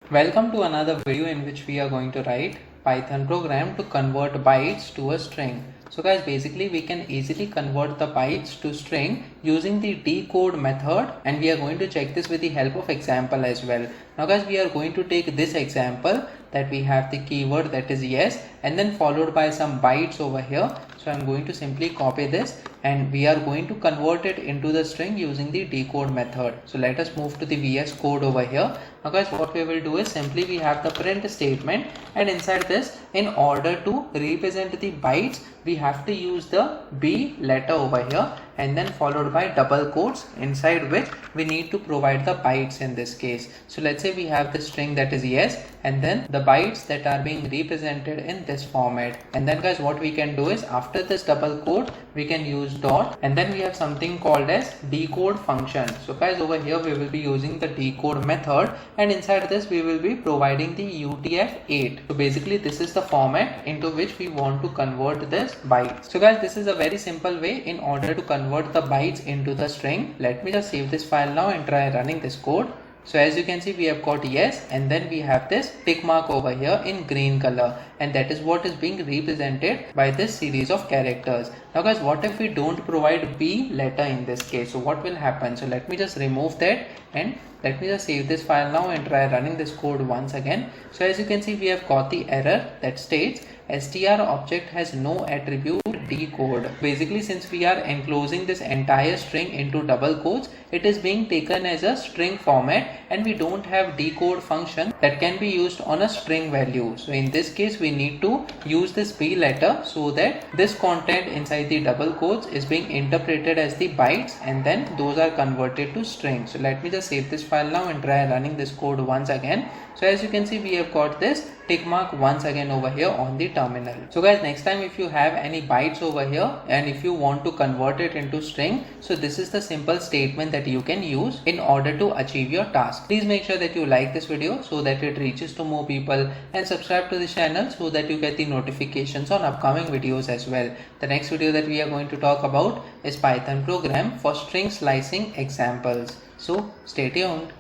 Welcome to another video in which we are going to write Python program to convert bytes to a string. So guys, basically we can easily convert the bytes to string using the decode method, and we are going to check this with the help of example as well. Now guys, we are going to take this example that we have the keyword that is yes and then followed by some bytes over here. So I'm going to simply copy this and we are going to convert it into the string using the decode method. So let us move to the VS Code over here. Now guys, what we will do is simply we have the print statement, and inside this, in order to represent the bytes, we have to use the B letter over here and then followed by double quotes, inside which we need to provide the bytes in this case. So let's say we have the string that is yes and then the bytes that are being represented in this format. And then guys, what we can do is after this double quote we can use dot, and then we have something called as decode function. So guys, over here we will be using the decode method, and inside this we will be providing the UTF-8. So basically this is the format into which we want to convert this bytes. So guys, this is a very simple way in order to convert the bytes into the string. Let me just save this file now and try running this code. So as you can see, we have got yes and then we have this tick mark over here in green color, and that is what is being represented by this series of characters. Now guys, what if we don't provide B letter in this case? So what will happen? So let me just remove that and let me just save this file now and try running this code once again. So as you can see, we have got the error that states str object has no attribute decode. Basically, since we are enclosing this entire string into double quotes, it is being taken as a string format and we don't have decode function that can be used on a string value. So in this case, we need to use this B letter so that this content inside the double quotes is being interpreted as the bytes and then those are converted to strings. So let me just save this file now and try running this code once again. So as you can see, we have got this tick mark once again over here on the terminal. So guys, next time if you have any bytes over here and if you want to convert it into string, so this is the simple statement that you can use in order to achieve your task. Please make sure that you like this video so that it reaches to more people, and subscribe to the channel so that you get the notifications on upcoming videos as well. The next video that we are going to talk about is Python program for string slicing examples. So stay tuned.